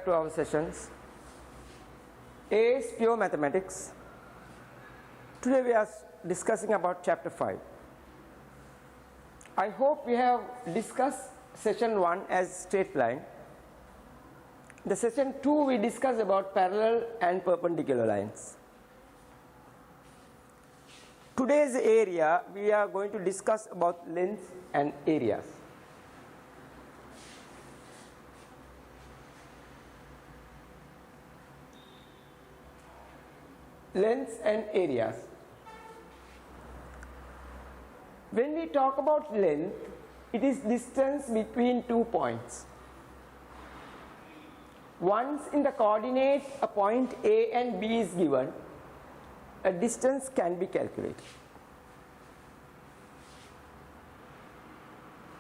to our sessions. A is pure mathematics. Today we are discussing about chapter 5. I hope we have discussed session 1 as straight line. The session 2 we discuss about parallel and perpendicular lines. Today's area we are going to discuss about lengths and areas. Lengths and areas. When we talk about length, it is distance between 2 points. Once in the coordinate a point A and B is given, a distance can be calculated.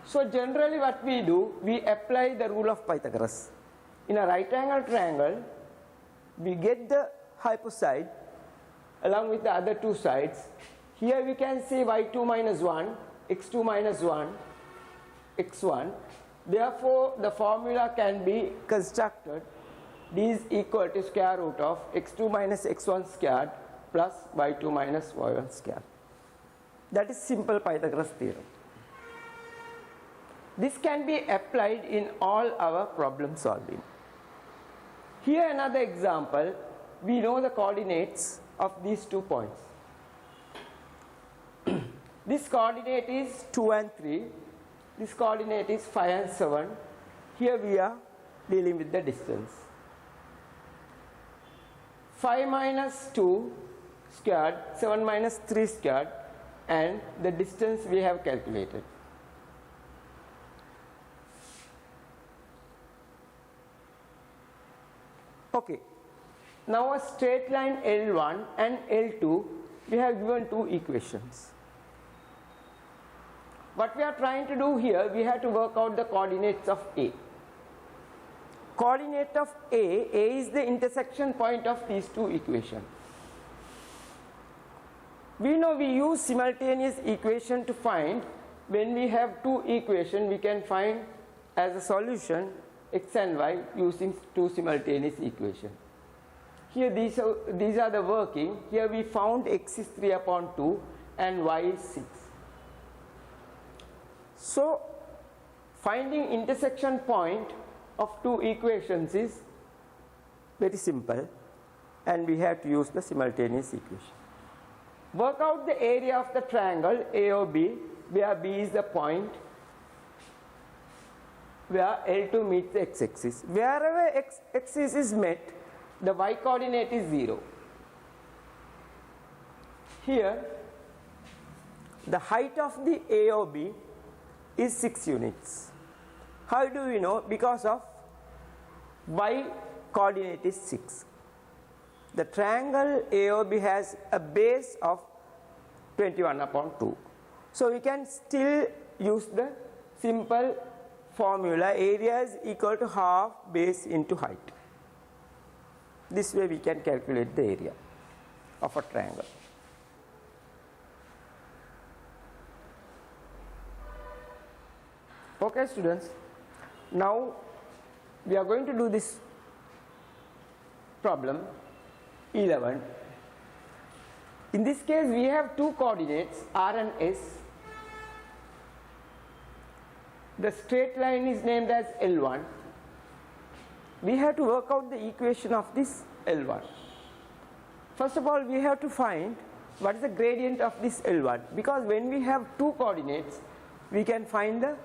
So generally what we do, we apply the rule of Pythagoras. In a right angle triangle, we get the hypocyte along with the other two sides. Here we can say y2 minus 1, x2 minus 1, x1. Therefore, the formula can be constructed. D is equal to square root of x2 minus x1 squared plus y2 minus y1 squared. That is simple Pythagoras theorem. This can be applied in all our problem solving. Here another example. We know the coordinates of these 2 points. This coordinate is 2 and 3. This coordinate is 5 and 7. Here we are dealing with the distance. 5 minus 2 squared, 7 minus 3 squared, and the distance we have calculated. Okay. Now a straight line L1 and L2, we have given two equations. What we are trying to do here, we have to work out the coordinates of A. Coordinate of A is the intersection point of these two equations. We know we use simultaneous equation to find. When we have two equations, we can find as a solution x and y using two simultaneous equations. Here these are the working. Here we found x is 3 upon 2 and y is 6. So finding intersection point of two equations is very simple, and we have to use the simultaneous equation. Work out the area of the triangle AOB, where B is the point where L2 meets the x-axis. Wherever x-axis is met, the y coordinate is 0. Here the height of the AOB is 6 units. How do we know? Because of y coordinate is 6. The triangle AOB has a base of 21 upon 2. So we can still use the simple formula, area is equal to half base into height. This way we can calculate the area of a triangle. Okay students, now we are going to do this problem 11. In this case we have two coordinates R and S. The straight line is named as L1. We have to work out the equation of this L1. First of all, we have to find what is the gradient of this L1, because when we have two coordinates, we can find the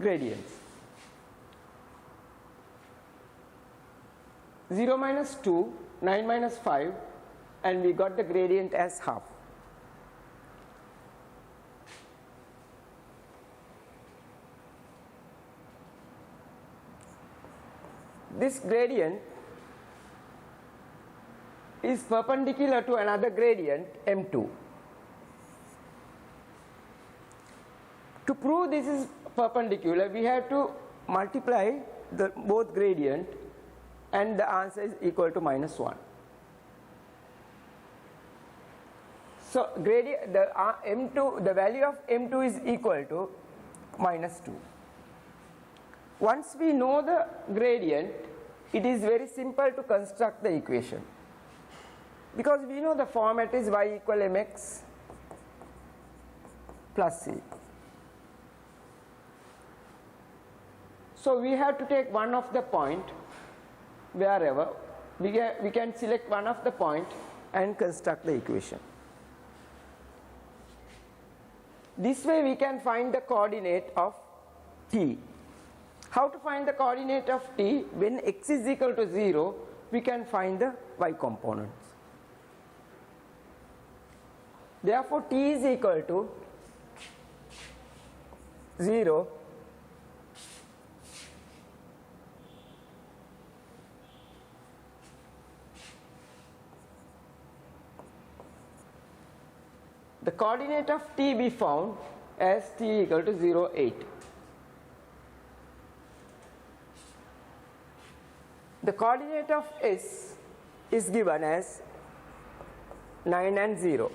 gradients. 0 minus 2, 9 minus 5, and we got the gradient as half. This gradient is perpendicular to another gradient M2. To prove this is perpendicular, we have to multiply the both gradient, and the answer is equal to minus 1. So gradient, the value of M2 is equal to minus 2. Once we know the gradient, it is very simple to construct the equation. Because we know the format is y equal mx plus c. So we have to take one of the point wherever we can select one of the point and construct the equation. This way we can find the coordinate of t. How to find the coordinate of t? When x is equal to 0, we can find the y components. Therefore, t is equal to 0 the coordinate of t be found as t equal to 0, 8. The coordinate of s is given as 9 and 0.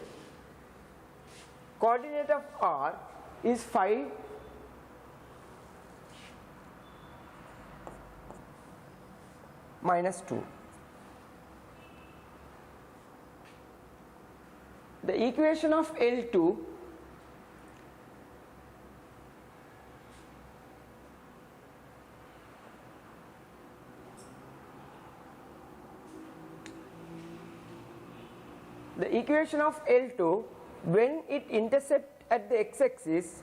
Coordinate of r is 5 minus 2. The equation of L2 when it intercepts at the x-axis,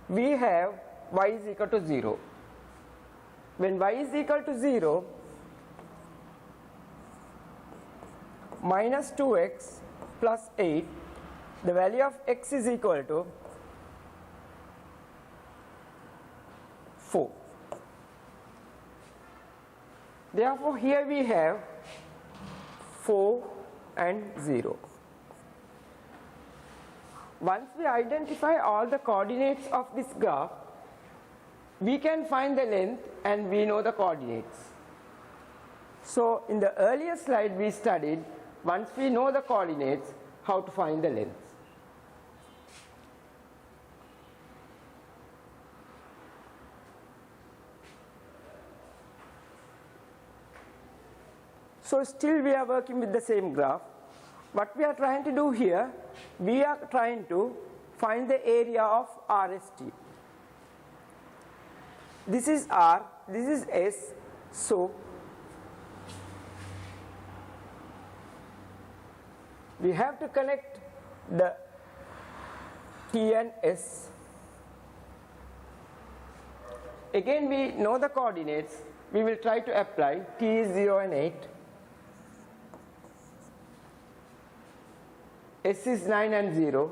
we have y is equal to 0. When y is equal to 0, minus 2x plus 8, the value of x is equal to 4. Therefore, here we have 4 and 0. Once we identify all the coordinates of this graph, we can find the length and we know the coordinates. So in the earlier slide we studied, once we know the coordinates, how to find the length. So still we are working with the same graph. What we are trying to do here, we are trying to find the area of RST. This is R, this is S, so we have to connect the T and S. Again we know the coordinates, we will try to apply. T is 0 and 8. S is 9 and 0.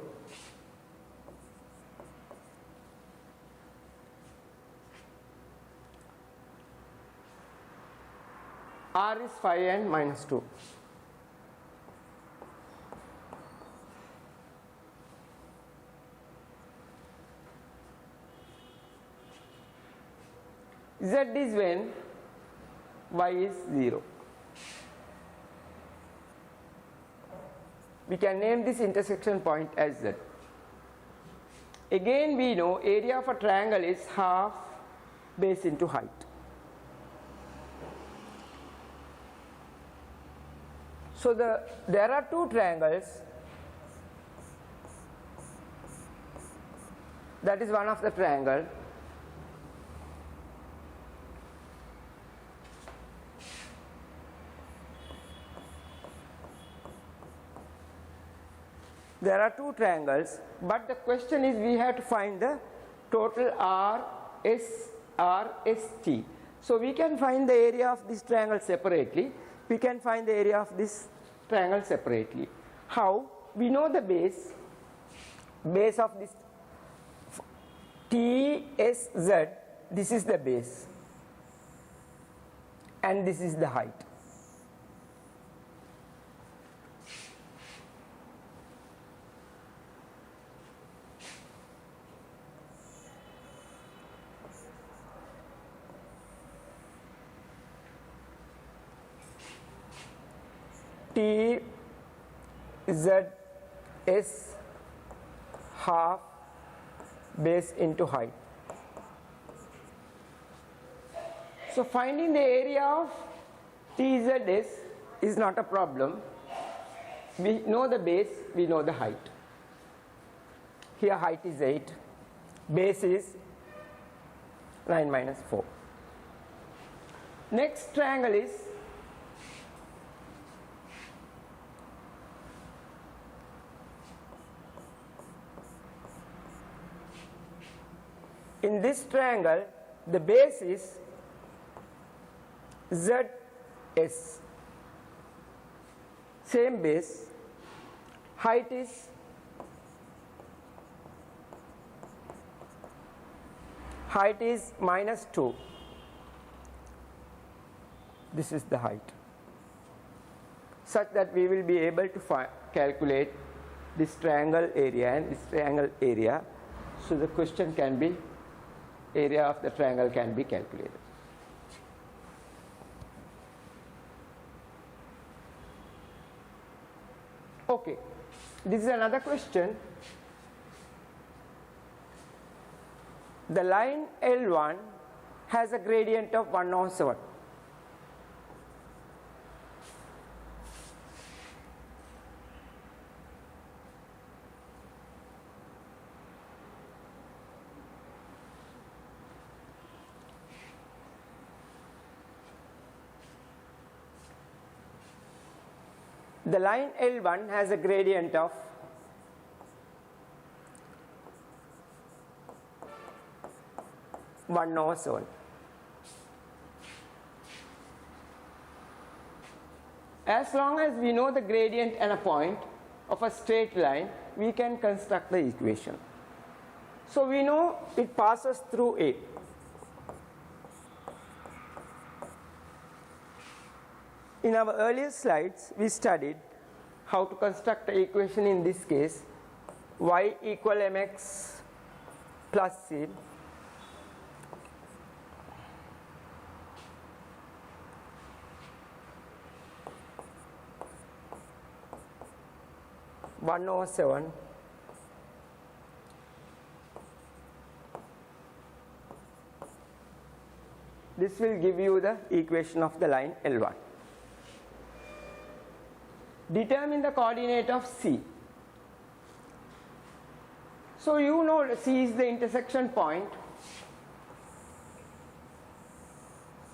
R is 5 and minus 2. Z is when y is 0. We can name this intersection point as Z. Again we know area of a triangle is half base into height. So there are two triangles. That is one of the triangle. There are two triangles, but the question is we have to find the total RST. So we can find the area of this triangle separately. We can find the area of this triangle separately. How? We know the base of this TSZ, this is the base and this is the height. TZS half base into height. So finding the area of TZS is not a problem. We know the base, we know the height. Here height is 8, base is 9 minus 4. Next triangle is in this triangle the base is ZS, same base, height is minus 2. This is the height, such that we will be able to calculate this triangle area and this triangle area. So the question can be, area of the triangle can be calculated. Okay, this is another question. The line L1 has a gradient of 1/7. The line L1 has a gradient of (1/7). As long as we know the gradient and a point of a straight line, we can construct the equation. So we know it passes through A. In our earlier slides, we studied how to construct the equation in this case, y equal mx plus c (1/7) This will give you the equation of the line L1. Determine the coordinate of C. So you know C is the intersection point.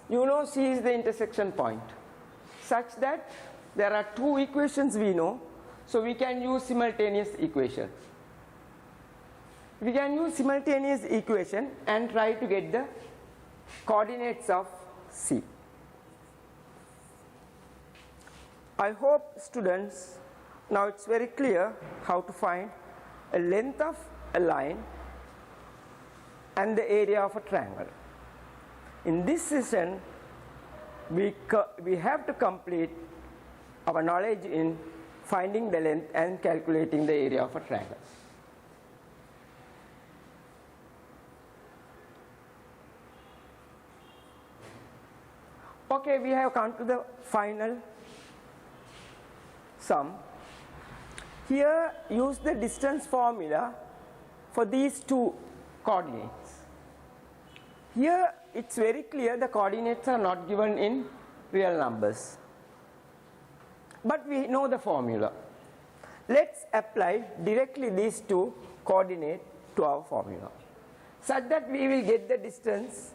You know C is the intersection point, such that there are two equations we know, so we can use simultaneous equation. We can use simultaneous equation and try to get the coordinates of C. I hope students, now it's very clear how to find a length of a line and the area of a triangle. In this session, we have to complete our knowledge in finding the length and calculating the area of a triangle. Okay, we have come to the final sum. Here, use the distance formula for these two coordinates. Here, it's very clear the coordinates are not given in real numbers, but we know the formula. Let's apply directly these two coordinates to our formula, such that we will get the distance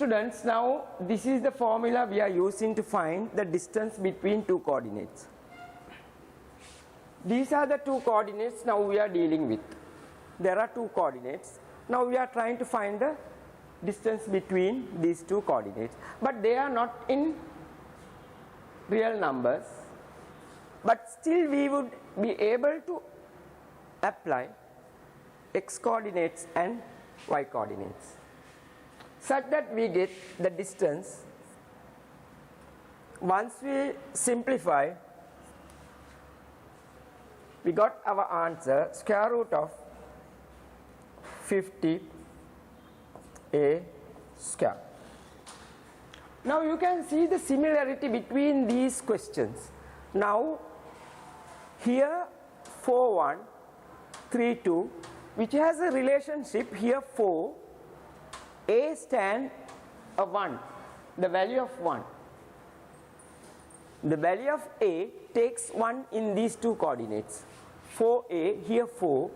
Students, now this is the formula we are using to find the distance between two coordinates. These are the two coordinates now we are dealing with. There are two coordinates. Now we are trying to find the distance between these two coordinates, but they are not in real numbers, but still we would be able to apply x coordinates and y coordinates, such that we get the distance. Once we simplify, we got our answer, square root of 50 a square. Now you can see the similarity between these questions. Now here 4, 1, 3, 2, which has a relationship here 4, A stand a 1, the value of 1. The value of A takes 1 in these two coordinates. 4A, here 4,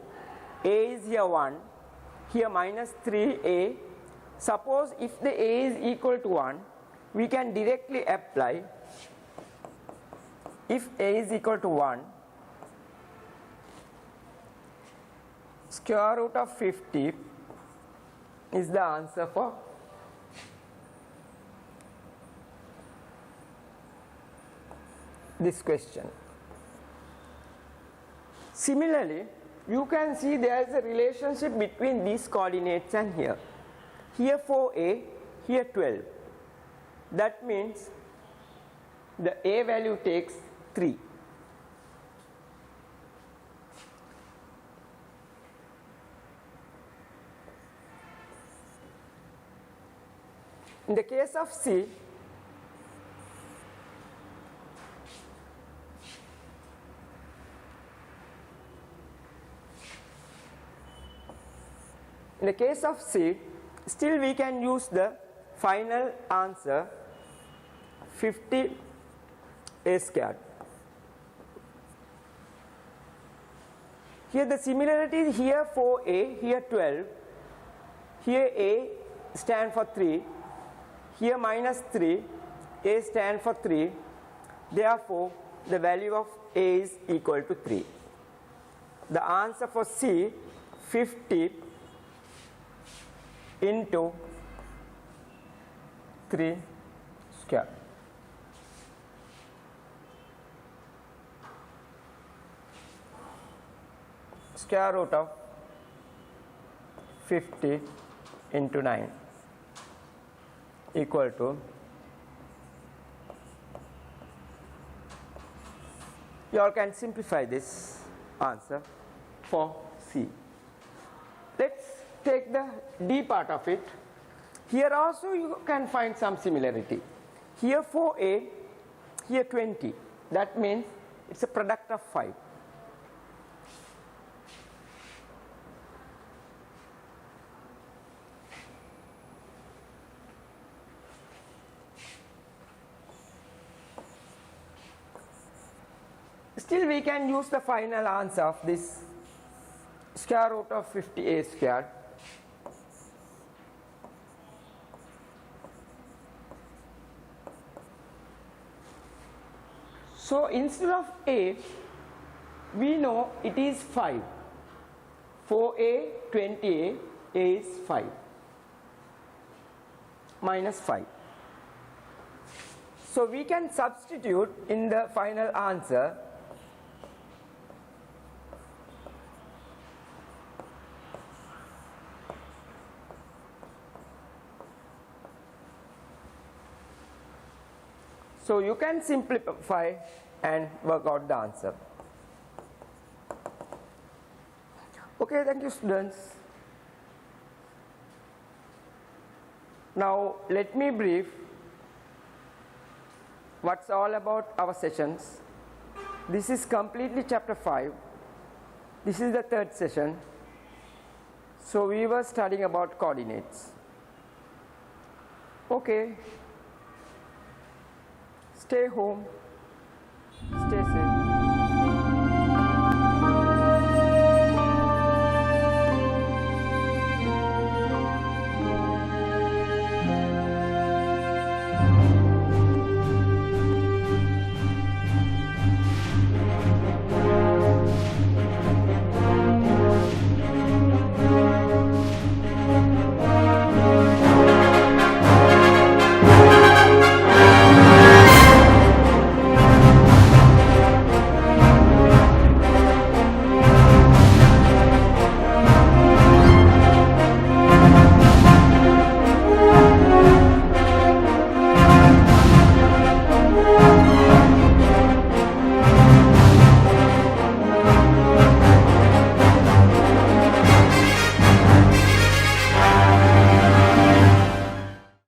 A is here 1, here minus 3A. Suppose if the A is equal to 1, we can directly apply, if A is equal to 1, square root of 50 is the answer for this question. Similarly, you can see there is a relationship between these coordinates and here. Here 4A, here 12. That means the A value takes 3. In the case of C, still we can use the final answer 50 A squared. Here the similarity is here 4A, here 12, here A stand for 3, here minus 3, A stand for 3, therefore the value of A is equal to 3. The answer for C, 50 into 3 square. Square root of 50 into 9 equal to, you all can simplify this answer for C. Let's take the D part of it. Here also you can find some similarity. Here 4A, here 20. That means it's a product of 5. Still we can use the final answer of this square root of 50A squared. So instead of A, we know it is 5. 4A, 20A, A is 5. Minus 5. So we can substitute in the final answer so you can simplify and work out the answer. Okay, thank you students. Now let me brief what's all about our sessions. This is completely chapter 5. This is the third session. So we were studying about coordinates. Okay. Stay home, stay safe.